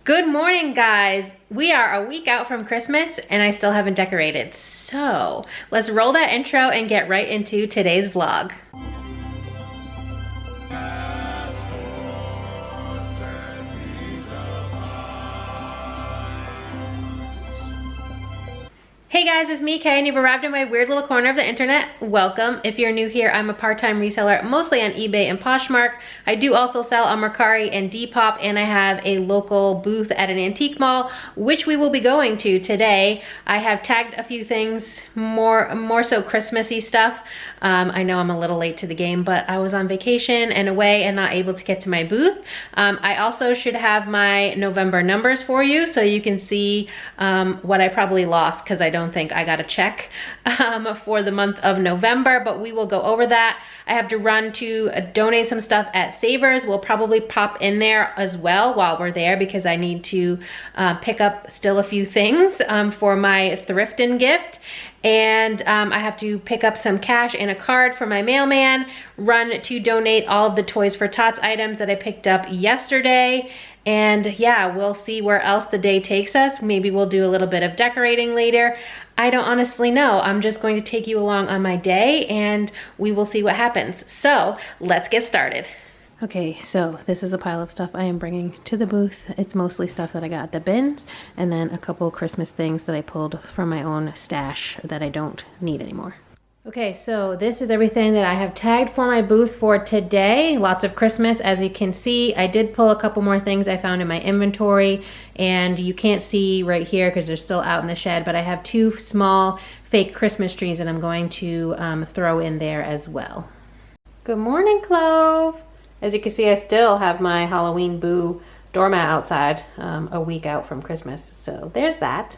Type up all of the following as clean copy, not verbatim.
Good morning, guys. We are a week out from Christmas and I still haven't decorated. So let's roll that intro and get right into today's vlog. Hey guys, it's me, Kay, and you've arrived in my weird little corner of the internet. Welcome. If you're new here, I'm a part-time reseller, mostly on eBay and Poshmark. I do also sell on Mercari and Depop, and I have a local booth at an antique mall, which we will be going to today. I have tagged a few things, more so Christmassy stuff. I know I'm a little late to the game, but I was on vacation and away and not able to get to my booth. I also should have my November numbers for you so you can see what I probably lost, because I don't think I got a check for the month of November, but we will go over that. I have to run to donate some stuff at Savers. We'll probably pop in there as well while we're there because I need to pick up still a few things for my thrifting gift. And I have to pick up some cash and a card for my mailman, run to donate all of the Toys for Tots items that I picked up yesterday. And yeah, we'll see where else the day takes us. Maybe we'll do a little bit of decorating later. I don't honestly know. I'm just going to take you along on my day and we will see what happens. So let's get started. Okay, so this is a pile of stuff I am bringing to the booth. It's mostly stuff that I got at the bins and then a couple Christmas things that I pulled from my own stash that I don't need anymore. Okay, so this is everything that I have tagged for my booth for today. Lots of Christmas, as you can see. I did pull a couple more things I found in my inventory, and you can't see right here because they're still out in the shed, but I have two small fake Christmas trees that I'm going to throw in there as well. Good morning, Clove. As you can see, I still have my Halloween Boo doormat outside a week out from Christmas, so there's that.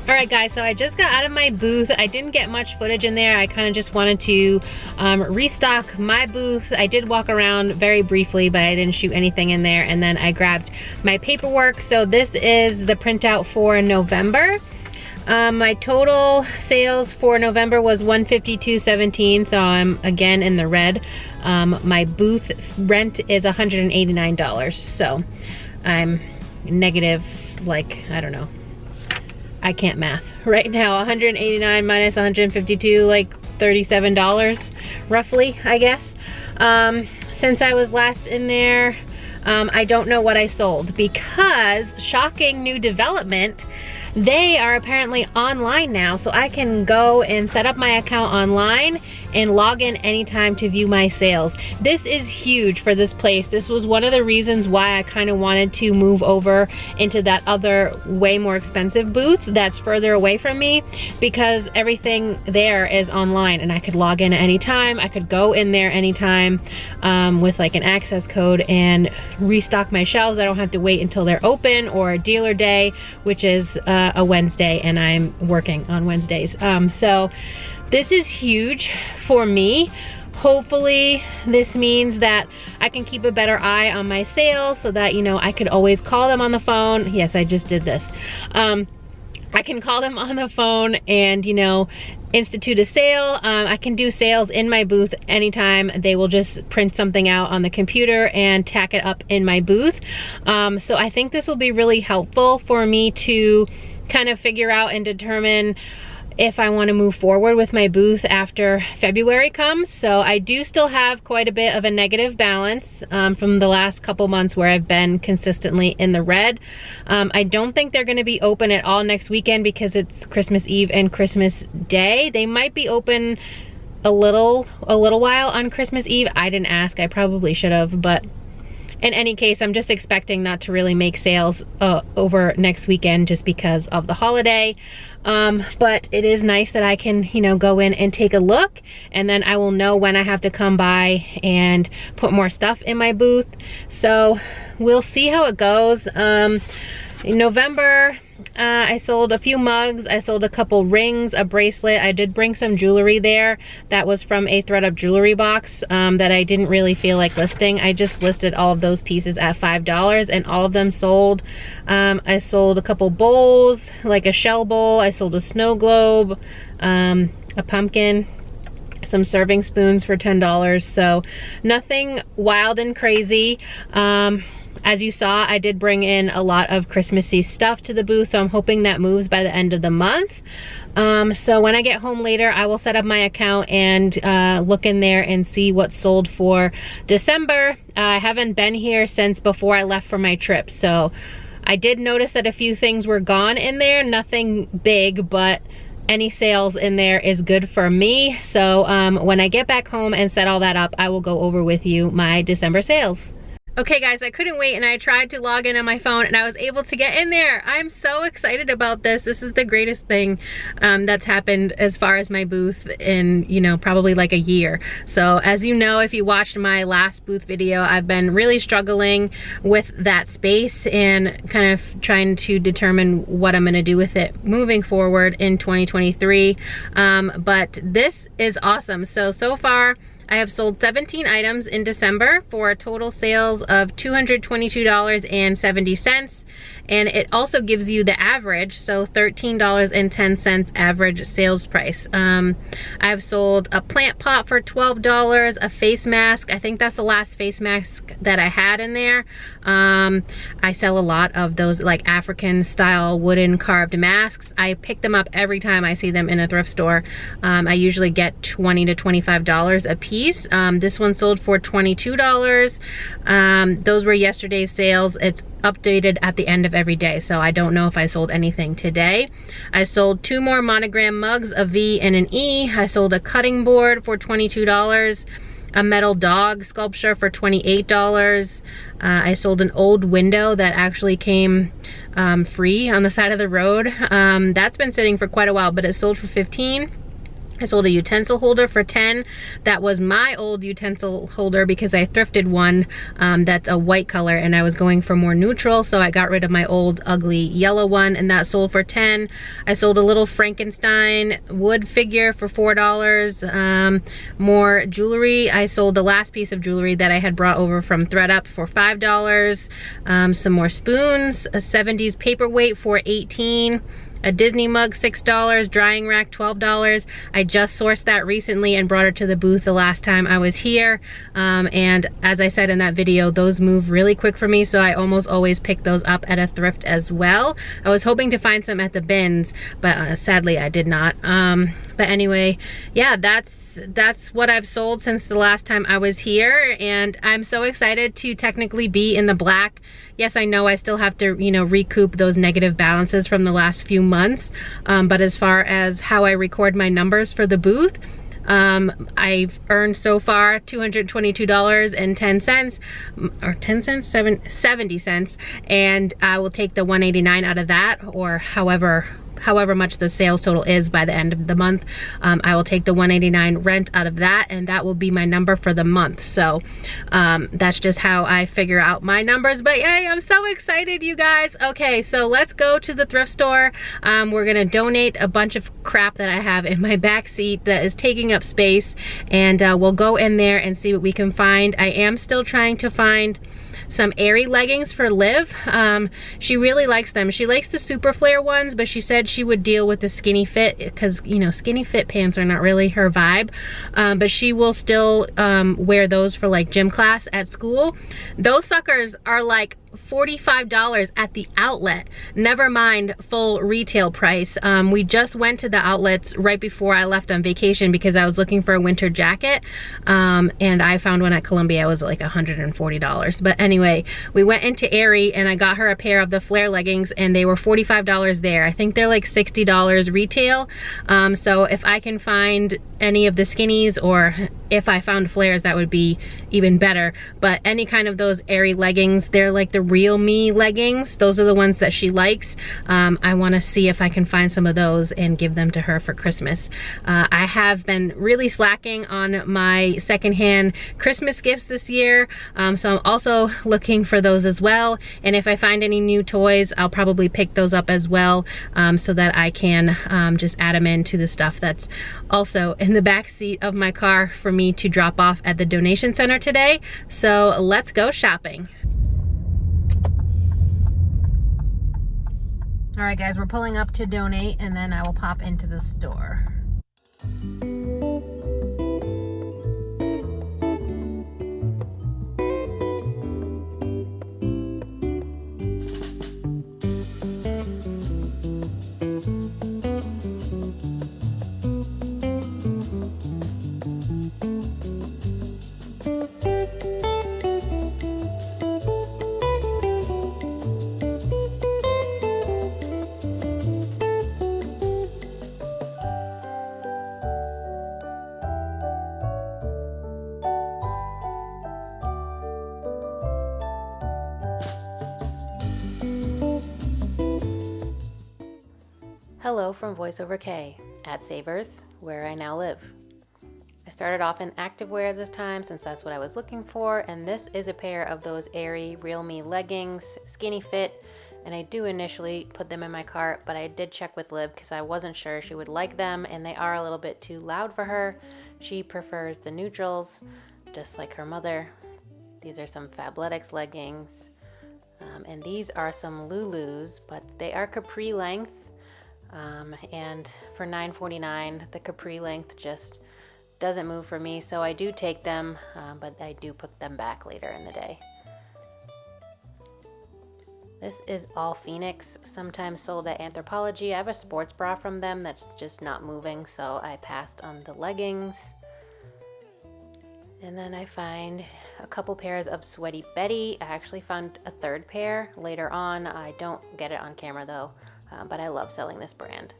Alright guys, so I just got out of my booth. I didn't get much footage in there. I kind of just wanted to restock my booth. I did walk around very briefly, but I didn't shoot anything in there. And then I grabbed my paperwork. So this is the printout for November. My total sales for November was $152.17, so I'm again in the red. My booth rent is $189, so I'm negative, like, I don't know. I can't math right now. 189 minus 152, like $37 roughly, I guess. Since I was last in there, I don't know what I sold because, shocking new development, they are apparently online now, so I can go and set up my account online and log in anytime to view my sales. This is huge for this place. This was one of the reasons why I kind of wanted to move over into that other way more expensive booth that's further away from me, because everything there is online and I could log in at any time. I could go in there anytime with like an access code and restock my shelves. I don't have to wait until they're open or a dealer day, which is a Wednesday, and I'm working on Wednesdays. So this is huge for me. Hopefully this means that I can keep a better eye on my sales so that, you know, I could always call them on the phone. Yes, I just did this. I can call them on the phone and, you know, institute a sale. I can do sales in my booth anytime. They will just print something out on the computer and tack it up in my booth. So I think this will be really helpful for me to kind of figure out and determine if I want to move forward with my booth after February comes. So I do still have quite a bit of a negative balance from the last couple months where I've been consistently in the red. I don't think they're going to be open at all next weekend because it's Christmas Eve and Christmas Day. They might be open a little while on Christmas Eve. I didn't ask, I probably should have, but in any case, I'm just expecting not to really make sales over next weekend just because of the holiday. But it is nice that I can, you know, go in and take a look, and then I will know when I have to come by and put more stuff in my booth. So we'll see how it goes. In November, I sold a few mugs, I sold a couple rings, a bracelet. I did bring some jewelry there that was from a thread up jewelry box that I didn't really feel like listing. I just listed all of those pieces at $5 and all of them sold. I sold a couple bowls, like a shell bowl. I sold a snow globe, a pumpkin, some serving spoons for $10. So nothing wild and crazy. As you saw, I did bring in a lot of Christmassy stuff to the booth, so I'm hoping that moves by the end of the month. So when I get home later, I will set up my account and look in there and see what's sold for December. I haven't been here since before I left for my trip, so I did notice that a few things were gone in there. Nothing big, but any sales in there is good for me. So when I get back home and set all that up, I will go over with you my December sales. Okay guys, I couldn't wait and I tried to log in on my phone and I was able to get in there. I'm so excited about this. This is the greatest thing that's happened as far as my booth in, you know, probably like a year. So as you know, if you watched my last booth video, I've been really struggling with that space and kind of trying to determine what I'm gonna do with it moving forward in 2023. But this is awesome. So far, I have sold 17 items in December for total sales of $222.70. And it also gives you the average, so $13.10 average sales price. I've sold a plant pot for $12, a face mask. I think that's the last face mask that I had in there. I sell a lot of those like African style wooden carved masks. I pick them up every time I see them in a thrift store. I usually get $20 to $25 a piece. This one sold for $22. Those were yesterday's sales. It's updated at the end of every day, so I don't know if I sold anything today. I sold 2 more monogram mugs, a V and an E. I sold a cutting board for $22, a metal dog sculpture for $28. I sold an old window that actually came free on the side of the road. That's been sitting for quite a while, but it sold for $15. I sold a utensil holder for $10. That was my old utensil holder because I thrifted one that's a white color and I was going for more neutral, so I got rid of my old ugly yellow one and that sold for $10. I sold a little Frankenstein wood figure for $4. More jewelry. I sold the last piece of jewelry that I had brought over from thredUP for $5. Some more spoons, a 70s paperweight for $18. A Disney mug, $6, drying rack, $12. I just sourced that recently and brought it to the booth the last time I was here. And as I said in that video, those move really quick for me, so I almost always pick those up at a thrift as well. I was hoping to find some at the bins, but sadly I did not. But anyway, yeah, that's that's what I've sold since the last time I was here, and I'm so excited to technically be in the black. Yes, I know I still have to, you know, recoup those negative balances from the last few months, but as far as how I record my numbers for the booth, I've earned so far $222.10, or 10 cents, 70 cents, and I will take the $189 out of that, or however much the sales total is by the end of the month. I will take the $189 rent out of that, and that will be my number for the month. So that's just how I figure out my numbers. But yay, I'm so excited, you guys. Okay, so let's go to the thrift store. We're gonna donate a bunch of crap that I have in my back seat that is taking up space, and we'll go in there and see what we can find. I am still trying to find some airy leggings for Liv. She really likes them. She likes the super flare ones, but she said she would deal with the skinny fit because, you know, skinny fit pants are not really her vibe. But she will still wear those for like gym class at school. Those suckers are like $45 at the outlet, never mind full retail price. We just went to the outlets right before I left on vacation because I was looking for a winter jacket, and I found one at Columbia. It was like $140. But anyway, we went into Aerie and I got her a pair of the flare leggings, and they were $45 there. I think they're like $60 retail. So if I can find any of the skinnies, or if I found flares, that would be even better. But any kind of those Aerie leggings, they're like the Real Me leggings. Those are the ones that she likes. I want to see if I can find some of those and give them to her for Christmas. I have been really slacking on my secondhand Christmas gifts this year, so I'm also looking for those as well. And if I find any new toys, I'll probably pick those up as well, so that I can just add them into the stuff that's also in the back seat of my car for me to drop off at the donation center today. So let's go shopping. All right, guys, we're pulling up to donate, and then I will pop into the store. Hello from VoiceOver K at Savers, where I now live. I started off in activewear this time since that's what I was looking for, and this is a pair of those Aerie Real Me leggings, skinny fit, and I do initially put them in my cart, but I did check with Liv because I wasn't sure she would like them, and they are a little bit too loud for her. She prefers the neutrals, just like her mother. These are some Fabletics leggings, and these are some Lulus, but they are capri length. And for $9.49, the capri length just doesn't move for me, so I do take them, but I do put them back later in the day. This is all Phoenix, sometimes sold at Anthropologie. I have a sports bra from them that's just not moving, so I passed on the leggings. And then I find a couple pairs of Sweaty Betty. I actually found a third pair later on. I don't get it on camera though. But I love selling this brand.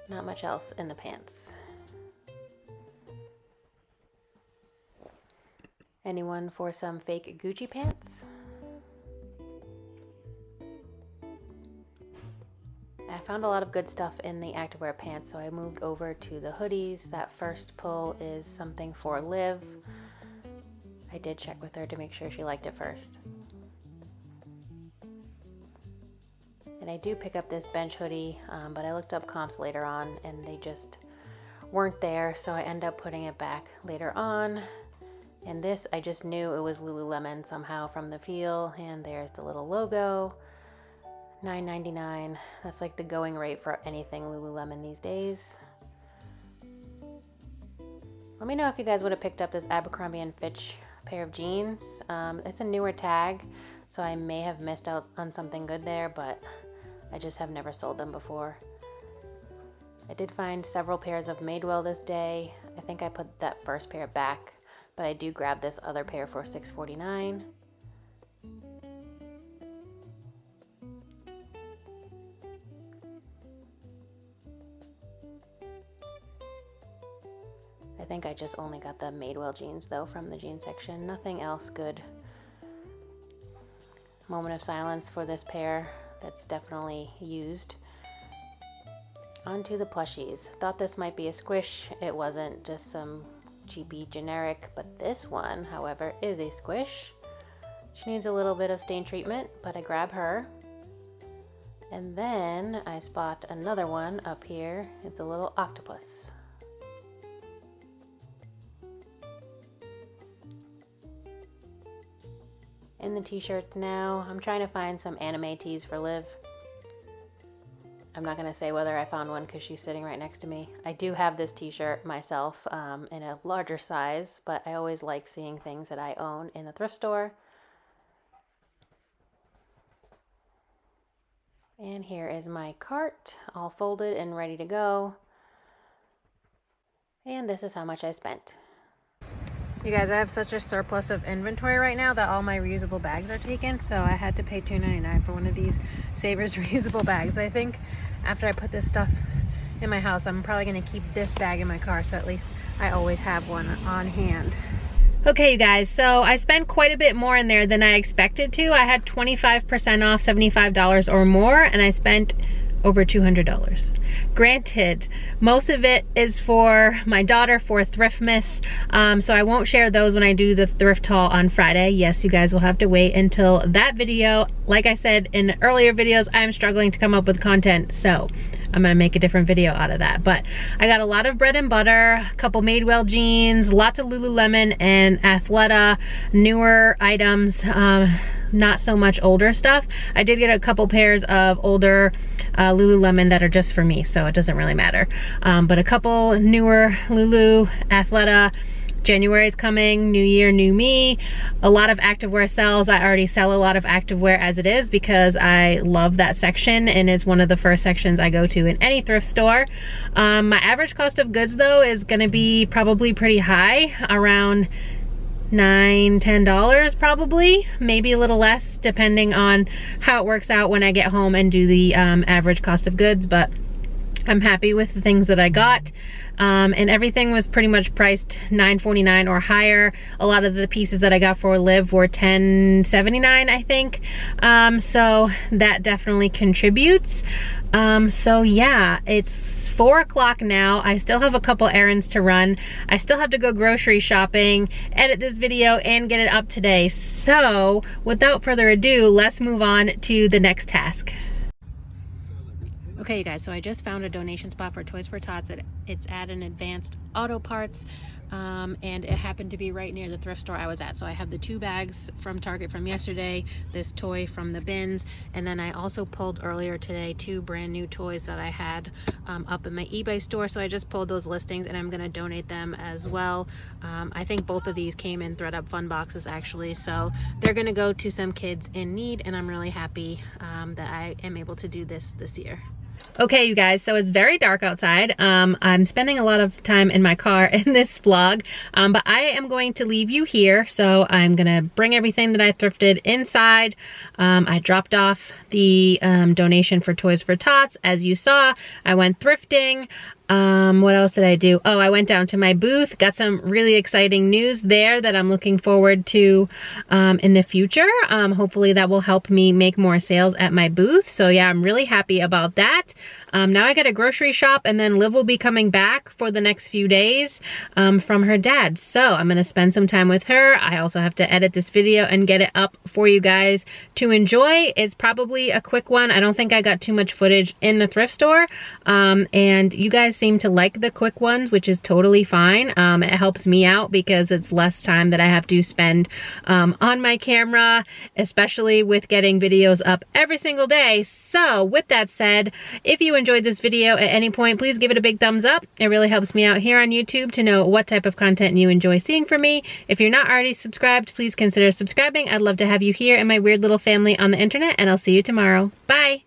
Not much else in the pants. Anyone for some fake Gucci pants? I found a lot of good stuff in the activewear pants, so I moved over to the hoodies. That first pull is something for Liv. I did check with her to make sure she liked it first. And I do pick up this bench hoodie, but I looked up comps later on and they just weren't there, so I end up putting it back later on. And this, I just knew it was Lululemon somehow from the feel, and there's the little logo. $9.99. That's like the going rate for anything Lululemon these days. Let me know if you guys would have picked up this Abercrombie & Fitch pair of jeans. It's a newer tag, so I may have missed out on something good there, but I just have never sold them before. I did find several pairs of Madewell this day. I think I put that first pair back, but I do grab this other pair for $6.49. I think I just only got the Madewell jeans though from the jean section. Nothing else good. Moment of silence for this pair that's definitely used. Onto the plushies. Thought this might be a squish. It wasn't, just some cheapy generic, but this one, however, is a squish. She needs a little bit of stain treatment, but I grab her. And then I spot another one up here. It's a little octopus. In the t-shirts now, I'm trying to find some anime tees for Liv. I'm not gonna say whether I found one because she's sitting right next to me. I do have this t-shirt myself in a larger size, but I always like seeing things that I own in the thrift store. And here is my cart, all folded and ready to go. And this is how much I spent. You guys, I have such a surplus of inventory right now that all my reusable bags are taken, so I had to pay $2.99 for one of these Savers reusable bags. I think after I put this stuff in my house, I'm probably going to keep this bag in my car, so at least I always have one on hand. Okay, you guys, so I spent quite a bit more in there than I expected to. I had 25% off, $75 or more, and I spent over $200. Granted, most of it is for my daughter for Thriftmas, so I won't share those when I do the thrift haul on Friday. Yes, you guys will have to wait until that video. Like I said in earlier videos, I'm struggling to come up with content, so I'm gonna make a different video out of that. But I got a lot of bread and butter, a couple Madewell jeans, lots of Lululemon and Athleta, newer items, not so much older stuff. I did get a couple pairs of older Lululemon that are just for me, so it doesn't really matter. But a couple newer Lulu, Athleta. January is coming, new year, new me. A lot of activewear sells. I already sell a lot of activewear as it is because I love that section, and it's one of the first sections I go to in any thrift store. My average cost of goods though is gonna be probably pretty high, around $9–10 probably, maybe a little less depending on how it works out when I get home and do the average cost of goods, but I'm happy with the things that I got. And everything was pretty much priced $9.49 or higher. A lot of the pieces that I got for Liv were $10.79, I think. So that definitely contributes. So yeah, it's 4 o'clock now. I still have a couple errands to run. I still have to go grocery shopping, edit this video, and get it up today. So without further ado, let's move on to the next task. Okay, you guys, so I just found a donation spot for Toys for Tots. It's at an Advanced Auto Parts, and it happened to be right near the thrift store I was at. So I have the 2 bags from Target from yesterday, this toy from the bins, and then I also pulled earlier today 2 brand new toys that I had up in my eBay store. So I just pulled those listings and I'm gonna donate them as well. I think both of these came in ThredUp fun boxes actually, so they're gonna go to some kids in need, and I'm really happy that I am able to do this year. Okay, you guys, so it's very dark outside. I'm spending a lot of time in my car in this vlog, but I am going to leave you here. So I'm gonna bring everything that I thrifted inside. I dropped off the donation for Toys for Tots. As you saw, I went thrifting. What else did I do? Oh, I went down to my booth, got some really exciting news there that I'm looking forward to in the future. Hopefully that will help me make more sales at my booth. So yeah, I'm really happy about that. Now I got a grocery shop, and then Liv will be coming back for the next few days from her dad. So I'm gonna spend some time with her. I also have to edit this video and get it up for you guys to enjoy. It's probably a quick one. I don't think I got too much footage in the thrift store, and you guys seem to like the quick ones, which is totally fine. It helps me out because it's less time that I have to spend on my camera, especially with getting videos up every single day. So with that said, if you enjoyed this video at any point, please give it a big thumbs up. It really helps me out here on YouTube to know what type of content you enjoy seeing from me. If you're not already subscribed, please consider subscribing. I'd love to have you here in my weird little family on the internet, and I'll see you tomorrow. Bye!